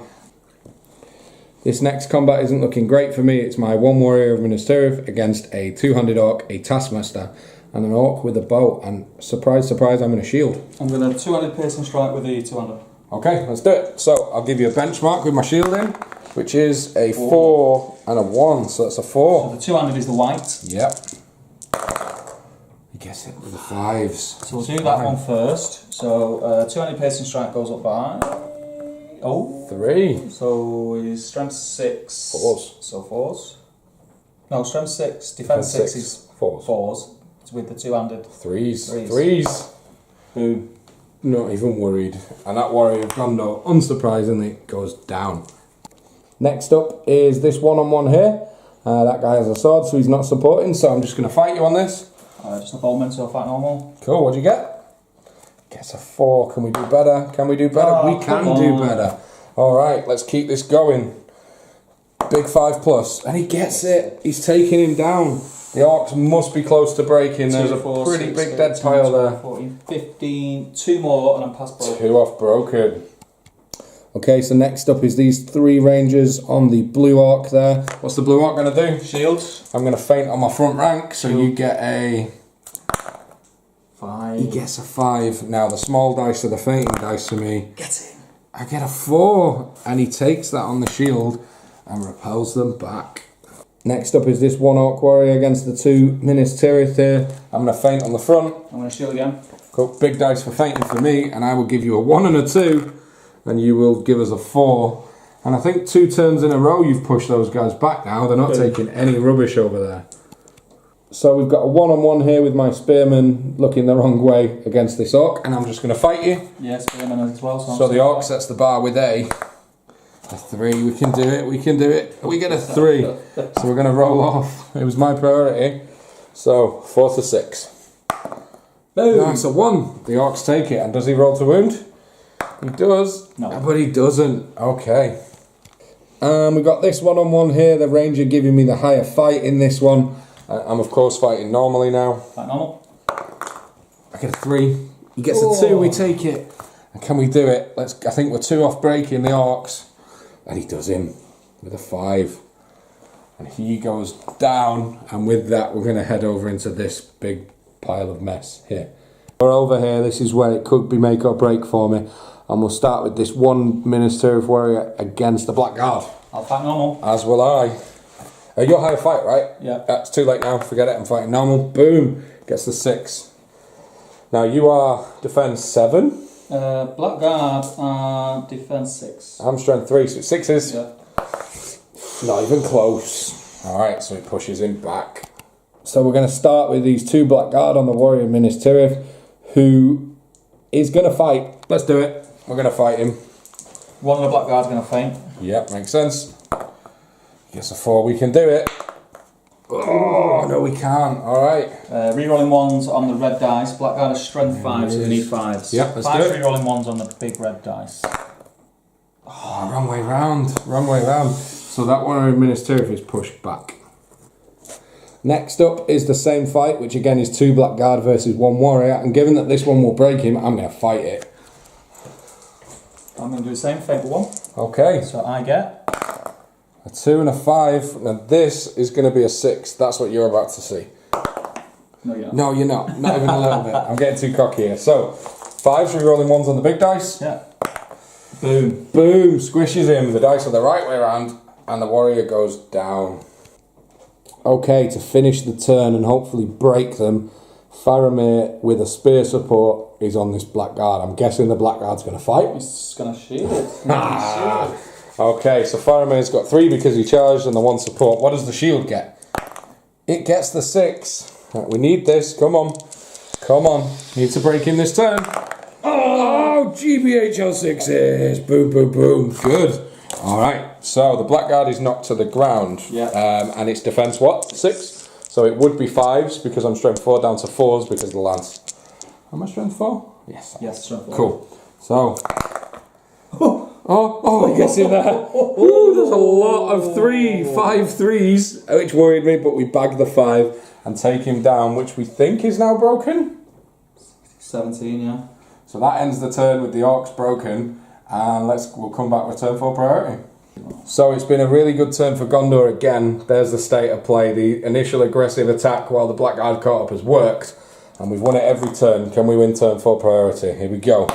This next combat isn't looking great for me. It's my 1 warrior of Ministereth against a 2-handed orc, a Taskmaster, and an orc with a bow. And surprise, surprise, I'm going to shield. I'm going to 2-handed piercing strike with the 2-handed. Okay, let's do it. So I'll give you a benchmark with my shield in, which is a 4 and a 1. So that's a 4. So the 2-handed is the white. Yep. He gets it with the 5s. So we'll do that one first. So 2-handed piercing strike goes up by 3. So his strength 6. 4s. So 4s. No, strength 6. Defense 6 is 4s. It's with the 2-handed. 3s. Boom. Not even worried. And that warrior of Gondor, unsurprisingly, goes down. Next up is this one-on-one here. That guy has a sword, so he's not supporting. So I'm just going to fight you on this. Just a bowman, so fight normal. Cool. What'd you get? Gets a 4. Can we do better? Can we do better? Oh, we can do better. All right, let's keep this going. Big 5+, and he gets it. He's taking him down. The orcs must be close to breaking. There's a pretty big dead pile there. 14, 15, 2 more, and I'm past broken. 2 off broken. Okay, so next up is these 3 rangers on the blue orc there. What's the blue orc going to do? Shield. I'm going to feint on my front rank, so you get a 5. He gets a 5. Now the small dice are the fainting dice for me. Get in. I get a 4, and he takes that on the shield and repels them back. Next up is this 1 orc warrior against the 2 Ministereth here. I'm going to feint on the front. I'm going to shield again. Cool. Big dice for fainting for me, and I will give you a 1 and a 2. and you will give us a 4. And I think 2 turns in a row you've pushed those guys back now. They're not taking any rubbish over there. So we've got a 1-on-1 here with my spearman looking the wrong way against this orc, and I'm just going to fight you. Yeah, spearman as well. So the orc sets the bar with a 3. We can do it. We can do it. We get a 3. So we're going to roll off. It was my priority. So 4 to 6. Boom. Nice, a 1. The orcs take it. And does he roll to wound? He does. No. But he doesn't. Okay. We've got this 1-on-1 here. The ranger giving me the higher fight in this one. I'm of course fighting normally now. Fight normal. I get a 3. He gets a 2. We take it. And can we do it? I think we're 2 off breaking the orcs. And he does him with a 5. And he goes down. And with that, we're going to head over into this big pile of mess here. We're over here. This is where it could be make or break for me. And we'll start with this 1 Ministereth warrior against the Blackguard. I'll fight normal. As will I. You're higher fight, right? Yeah. It's too late now. Forget it. I'm fighting normal. Boom. Gets the 6. Now you are defense 7. Blackguard defense 6. I'm strength 3, so it's 6s. Yeah. Not even close. Alright, so it pushes him back. So we're going to start with these 2 Blackguard on the warrior Ministereth, who is going to fight. Let's do it. We're going to fight him. One of the Blackguard's going to faint. Yep, makes sense. Gets a 4, we can do it. Oh, no we can't. Alright. Rerolling 1s on the red dice. Blackguard has strength 5, so we need 5s. Yep, let's 5 do it. rerolling 1s on the big red dice. Oh, wrong way round. Wrong way round. So that one of Ministereth is pushed back. Next up is the same fight, which again is 2 Blackguard versus 1 warrior. And given that this one will break him, I'm going to fight it. I'm going to do the same thing for 1. Okay. So I get a 2 and a 5. Now this is going to be a 6. That's what you're about to see. No, you're not. No, you're not. Not even a little bit. I'm getting too cocky here. So, 5s re-rolling 1s on the big dice. Yeah. Boom. Boom. Squishes him. The dice are the right way around. And the warrior goes down. Okay, to finish the turn and hopefully break them, Faramir with a spear support is on this Blackguard. I'm guessing the Blackguard's going to fight. He's going to shield it. Okay, so Faramir's got 3 because he charged and the 1 support. What does the shield get? It gets the 6. Right, we need this. Come on. Come on. Need to break him this turn. Oh, GBHL 6s. Boom, boom, boom. Good. Alright, so the Blackguard is knocked to the ground. Yeah. And it's defense what? 6? So it would be 5s because I'm strength 4 down to 4s because of the lance. Am I strength 4? Yes. Yes, strength 4. Cool. So... Oh, he gets in there. Ooh, there's a lot of 5 3s, which worried me, but we bag the 5 and take him down, which we think is now broken. 17, yeah. So that ends the turn with the orcs broken, and we'll come back with turn 4 priority. So it's been a really good turn for Gondor again. There's the state of play. The initial aggressive attack while the Blackguard caught up has worked, and we've won it every turn. Can we win turn 4 priority? Here we go.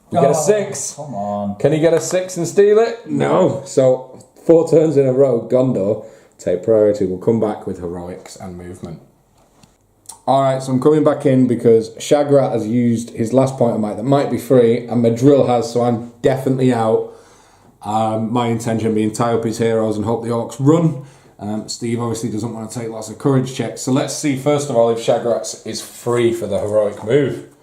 We get a 6. Come on. Can he get a 6 and steal it? No. So 4 turns in a row, Gondor take priority. We'll come back with heroics and movement. Alright, so I'm coming back in because Shagrat has used his last point of might that might be free, and my drill has, so I'm definitely out. My intention being tie up his heroes and hope the orcs run. Steve obviously doesn't want to take lots of courage checks. So let's see first of all if Shagrat is free for the heroic move.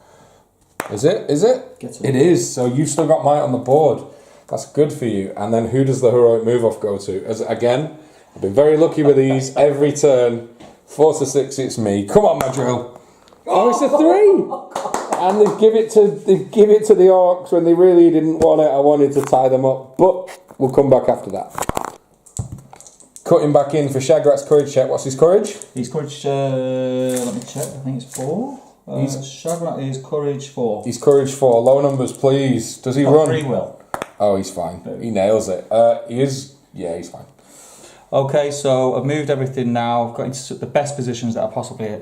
Is it? Is it? It is. So you've still got might on the board. That's good for you. And then who does the heroic move off go to? Again, I've been very lucky with these. Every turn, 4 to 6, it's me. Come on, my drill. Oh, it's a 3. And they give it to the orcs when they really didn't want it. I wanted to tie them up, but we'll come back after that. Cutting back in for Shagrat's courage check. What's his courage? His courage, let me check. I think it's 4. Shagrat is courage 4. He's courage 4. Low numbers, please. Does he run? 3 will. Oh, he's fine. He nails it. He is. Yeah, he's fine. Okay, so I've moved everything now. I've got into the best positions that I possibly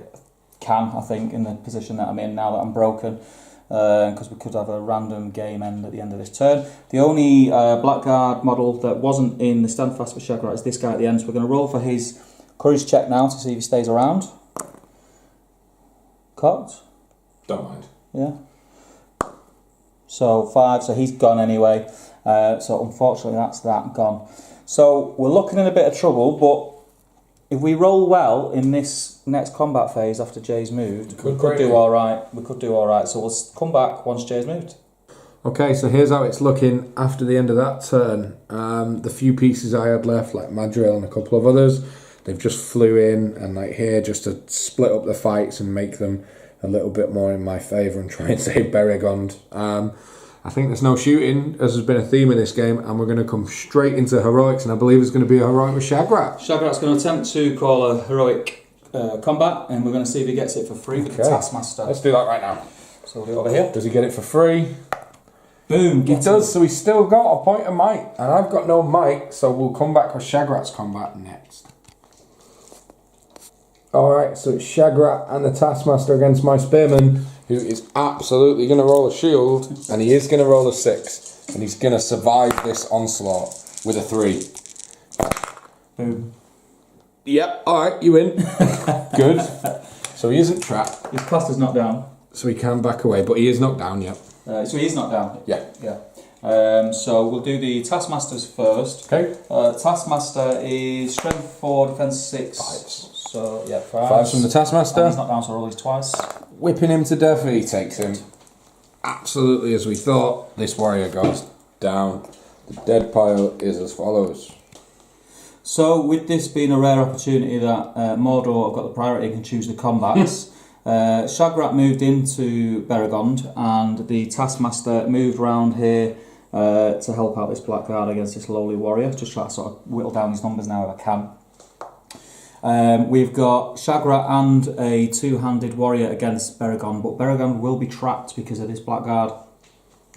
can, I think, in the position that I'm in now that I'm broken. Because we could have a random game end at the end of this turn. The only Blackguard model that wasn't in the Standfast for Shagrat is this guy at the end. So we're going to roll for his courage check now to see if he stays around. Cocked. Don't mind. Yeah. So 5, so he's gone anyway. So unfortunately that's that gone. So we're looking in a bit of trouble, but if we roll well in this next combat phase after Jay's moved, we could do alright. We could do alright. So we'll come back once Jay's moved. Okay, so here's how it's looking after the end of that turn. The few pieces I had left, like Madriel and a couple of others, they've just flew in and like here just to split up the fights and make them a little bit more in my favour and try and save Beregond. I think there's no shooting, as has been a theme in this game, and we're going to come straight into heroics, and I believe it's going to be a heroic with Shagrat. Shagrat's going to attempt to call a heroic combat, and we're going to see if he gets it for free with the Taskmaster. Let's do that right now. So we'll do it over here. Does he get it for free? Boom. He does, so he's still got a point of might, and I've got no might, so we'll come back with Shagrat's combat next. Alright, so it's Shagrat and the Taskmaster against my Spearman, who is absolutely going to roll a shield, and he is going to roll a 6, and he's going to survive this onslaught with a 3. Boom. Yep, alright, you win. Good. So he isn't trapped. His cluster's knocked down. So he can back away, but he is knocked down, yep. So he is knocked down? Yeah. Yeah. So we'll do the Taskmasters first. Okay. Taskmaster is strength 4, defense 6. 5s. So, yeah, 5s from the Taskmaster. And he's knocked down, so roll these twice. Whipping him to death, he takes him. Absolutely as we thought, this warrior goes down. The dead pile is as follows. So, with this being a rare opportunity that Mordor have got the priority and can choose the combats, Shagrat moved into Beregond, and the Taskmaster moved round here to help out this Blackguard against this lowly warrior. Just try to sort of whittle down his numbers now if I can. We've got Shagrat and a two-handed warrior against Beregond, but Beregond will be trapped because of this Blackguard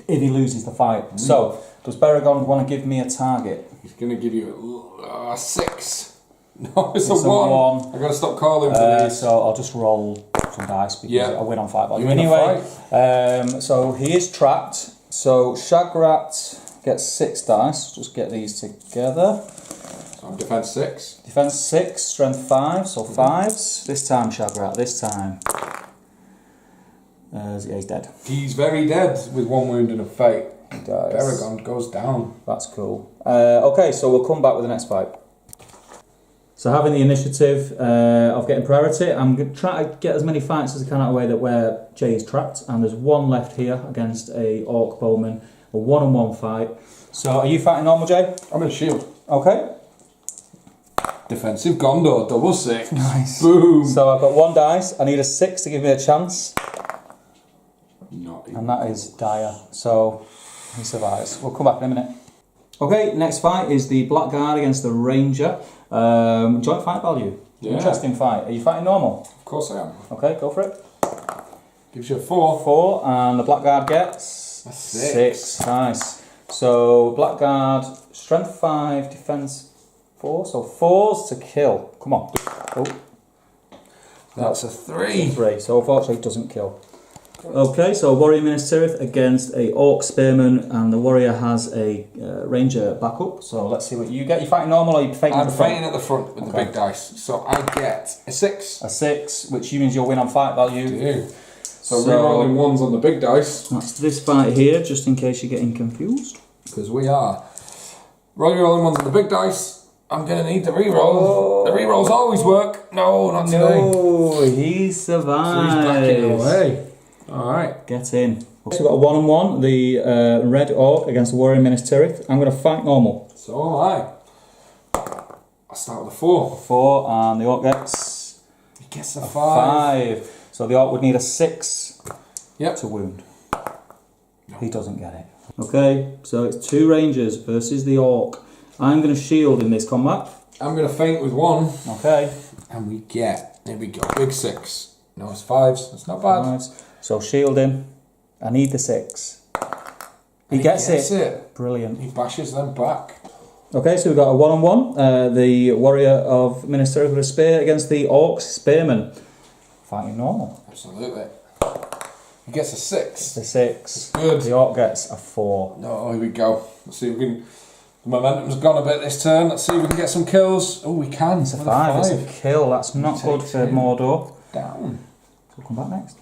if he loses the fight. So, does Beregond want to give me a target? He's going to give you a 6. No, it's a 1. I've got to stop calling for these. So I'll just roll some dice because I win on fight value. Anyway, so he is trapped. So Shagrat gets 6 dice. Just get these together. So I'm defense 6. Defense 6, strength 5, so 5s. This time Shagrat, this time. He's dead. He's very dead with 1 wound and a fate. He dies. Beregond goes down. That's cool. Okay, so we'll come back with the next fight. So having the initiative of getting priority, I'm going to try to get as many fights as I can out of the way that where Jay is trapped, and there's 1 left here against a orc bowman, a 1-on-1 fight. So are you fighting normal, Jay? I'm in a shield. Okay. Defensive Gondor, double 6. Nice. Boom. So I've got 1 dice, I need a 6 to give me a chance. Not even. And that is dire, so he survives. We'll come back in a minute. Okay, next fight is the Blackguard against the Ranger. Joint fight value. Yeah. Interesting fight. Are you fighting normal? Of course I am. Okay, go for it. Gives you a 4. 4, and the Blackguard gets? A 6. Nice. So, Blackguard, strength 5, defense 4. So, 4s to kill. Come on. Oh. That's a 3. 3. So, unfortunately, it doesn't kill. Okay, so Warrior Ministereth against a Orc Spearman, and the Warrior has a Ranger backup. So let's see what you get. You fighting normal or are you fighting at the front? I'm fighting at the front with the big dice. So I get a 6. A 6, which means you'll win on fight value. Do. So re-rolling 1s on the big dice. That's this fight here, just in case you're getting confused. Because we are. Re-rolling 1s on the big dice. I'm going to need the re-roll. Oh. The re-rolls always work. No, not today. No, he survives. So he's backing away. Alright. Get in. So we've got a 1-on-1, the Red Orc against the Warrior Ministereth. I'm going to fight normal. So am I. I'll start with a 4. 4, and the Orc gets? He gets a 5. So the Orc would need a 6 to wound. No. He doesn't get it. Okay, so it's 2 Rangers versus the Orc. I'm going to shield in this combat. I'm going to feint with 1. Okay. And we get, there we go, big 6. No, it's 5s. That's not bad. 5s. So shield him. I need the 6. He gets it. Brilliant. He bashes them back. Okay, so we've got a 1-on-1. The Warrior of Ministereth with a spear against the Orcs Spearmen. Fighting normal. Absolutely. He gets a 6. The 6. Good. The Orc gets a 4. No, here we go. Let's see if we can. The momentum's gone a bit this turn. Let's see if we can get some kills. Oh, we can. It's a 5. It's a kill. That's not good for Mordor. Down. So we'll come back next.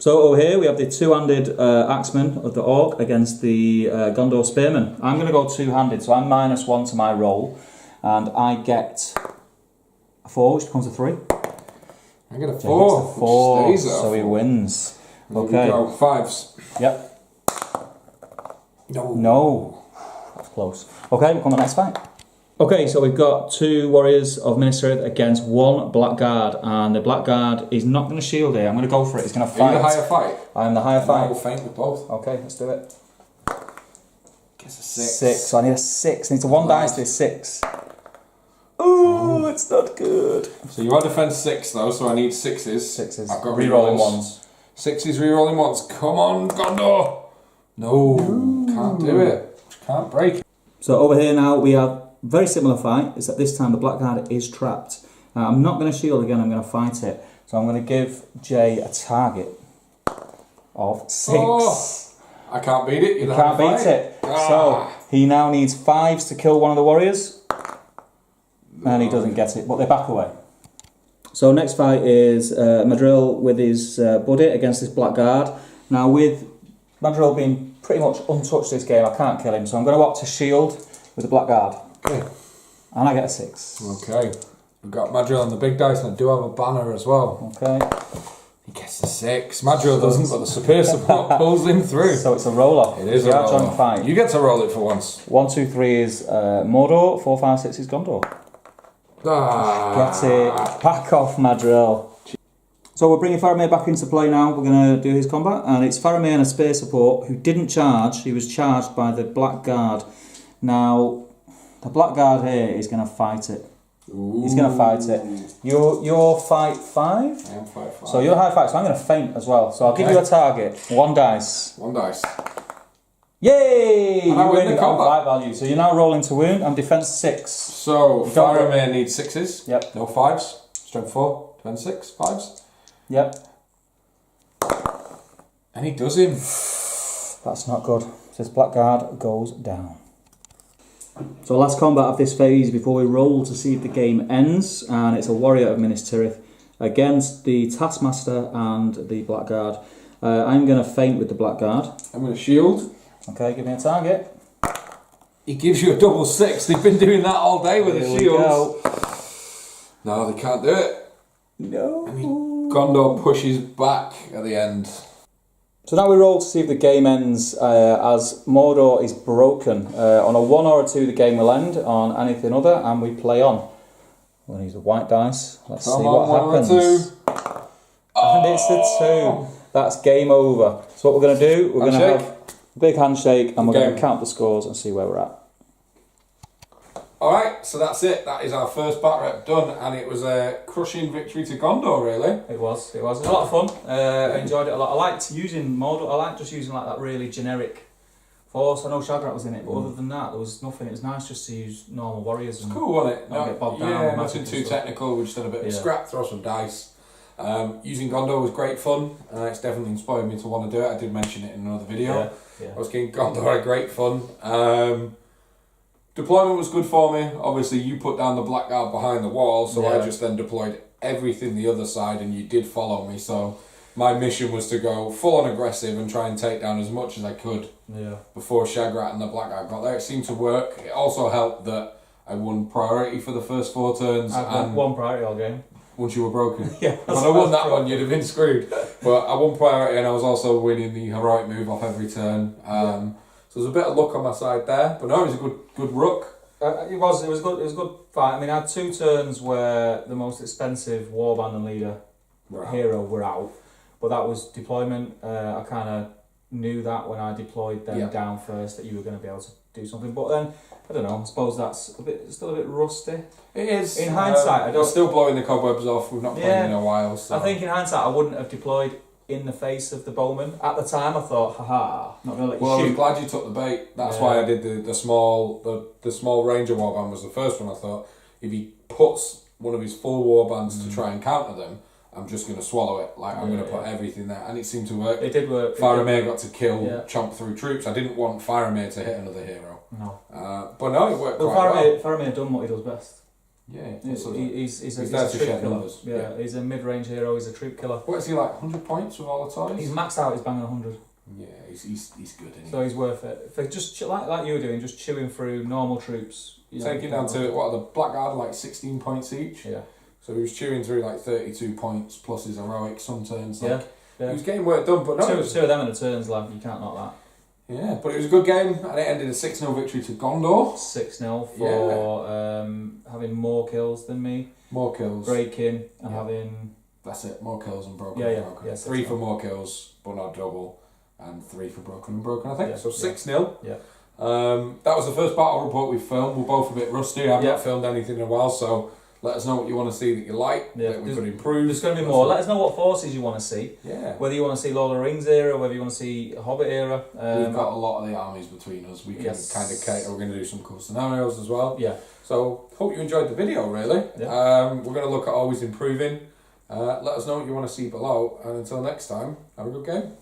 So over here we have the two-handed axeman of the orc against the Gondor spearmen. I'm going to go two-handed, so I'm -1 to my roll, and I get a 4, which becomes a 3. I get a 4. Gets a 4, which stays at so he 4. wins. There Okay. we go. 5s. Yep. No. No. That's close. Okay, we'll come on the next fight. Okay, so we've got 2 warriors of Ministereth against 1 blackguard, and the blackguard is not going to shield here. I'm going to go for it. He's going to fight. Are you the higher fight? I'm the higher I fight. will feint with both. Okay, let's do it. Gets a 6. 6. So I need a 6. I need to 1 dice this 6. Ooh, it's not good. So you are defense 6 though, so I need 6s. 6s. I've got Rerolling rerolls. 1s. 6s rerolling 1s. Come on, Gondor! No, can't do it. Can't break it. So over here now we have very similar fight, except this time the blackguard is trapped. Now I'm not going to shield again, I'm going to fight it. So I'm going to give Jay a target of 6. Oh, I can't beat it. You can't beat it. So he now needs 5s to kill one of the warriors. And he doesn't get it, but they back away. So next fight is Madril with his buddy against this blackguard. Now with Madril being pretty much untouched this game, I can't kill him, so I'm going to opt to shield with the blackguard. Okay. And I get a 6. Okay. We've got Madril on the big dice, and I do have a banner as well. Okay. He gets a 6. Madril doesn't, but the superior support pulls him through. So it's a roll-off. It is a roll-off. Fight. You get to roll it for once. 1, 2, 3 is Mordor. 4, 5, 6 is Gondor. Get it. Back off, Madril. So we're bringing Faramir back into play now. We're going to do his combat, and it's Faramir and a spear support who didn't charge. He was charged by the blackguard. Now, the blackguard here is going to fight it. Ooh. He's going to fight it. You're fight 5? I am fight 5. So you're high fight, so I'm going to feint as well. So I'll give you a target. 1 dice. 1 dice. Yay! And I win the combat. Fight value. So you're now rolling to wound. I'm defense 6. So Faramir needs 6s. Yep. No 5s. Strength 4. Defense 6. 5s. Yep. And he does him. That's not good. This blackguard goes down. So last combat of this phase before we roll to see if the game ends, and it's a warrior of Ministereth against the Taskmaster and the blackguard. I'm going to feint with the blackguard. I'm going to shield. Okay, give me a target. He gives you a double 6. They've been doing that all day with the shields. No, they can't do it. No. I mean, Gondor pushes back at the end. So now we roll to see if the game ends as Mordor is broken. On a 1 or a 2 the game will end, on anything other, and we play on. We're going to use the white dice. Let's see what happens. And it's the 2. That's game over. So what we're going to do, we're going to have a big handshake, and we're going to count the scores and see where we're at. Alright, so that's it. That is our first BatRep done, and it was a crushing victory to Gondor, really. It was. It was a lot of fun. I enjoyed it a lot. I liked using Mordor. I liked just using like that really generic force. I know Shagrat was in it, but other than that, there was nothing. It was nice just to use normal warriors. And cool, wasn't it? Not get bogged down. Yeah, nothing too technical. We just did a bit of scrap, throw some dice. Using Gondor was great fun. It's definitely inspired me to want to do it. I did mention it in another video. Yeah. I was getting Gondor had great fun. Deployment was good for me. Obviously, you put down the blackguard behind the wall, so I just then deployed everything the other side, and you did follow me. So my mission was to go full on aggressive and try and take down as much as I could before Shagrat and the blackguard got there. It seemed to work. It also helped that I won priority for the first 4 turns. I won priority all game. Once you were broken. Yeah. If I won that one, you'd have been screwed. But I won priority, and I was also winning the heroic move off every turn. So there's a bit of luck on my side there. But no, it was a good rook. It was good. It was a good fight. I mean, I had 2 turns where the most expensive warband and leader hero were out, but that was deployment. I kind of knew that when I deployed them down first that you were going to be able to do something. But then I don't know. I suppose that's still a bit rusty. It is. In hindsight, we're still blowing the cobwebs off. We've not played in a while. So. I think in hindsight, I wouldn't have deployed in the face of the bowman. At the time, I thought, haha, not going to let you shoot. Well, I was glad you took the bait. That's why I did the small ranger warband was the first one. I thought if he puts one of his full warbands to try and counter them, I'm just going to swallow it. Like I'm going to put everything there, and it seemed to work. It did work. Faramir got to kill, chomp through troops. I didn't want Faramir to hit another hero. No. But no, it worked quite well. Faramir done what he does best. Yeah, he's a there to troop shed killer. numbers. Yeah, he's a mid-range hero. He's a troop killer. What is he like? 100 points with all the toys? He's maxed out. He's banging 100. Yeah, he's good. Isn't he? So he's worth it. If just like you were doing, just chewing through normal troops. Taking down to what are the Blackguard like 16 points each. Yeah. So he was chewing through like 32 points plus his heroic some turns. Like, yeah. He was getting work done, but no. Two of them in a turns, lad. You can't knock that. Yeah, but it was a good game, and it ended a 6-0 victory to Gondor. 6-0 for having more kills than me. More kills. Breaking and having... That's it, more kills and broken Yeah, and broken. yeah, 3 for more kills, but not double, and 3 for broken and broken, I think. So 6-0. Yeah. That was the first battle report we filmed. We're both a bit rusty. I've not filmed anything in a while, so let us know what you want to see that you like, that we could improve. There's going to be more. Let us know what forces you want to see. Yeah. Whether you want to see Lord of the Rings era, whether you want to see Hobbit era. We've got a lot of the armies between us. We can kind of cater. We're going to do some cool scenarios as well. Yeah. So hope you enjoyed the video, really. Yeah. We're going to look at always improving. Let us know what you want to see below, and until next time, have a good game.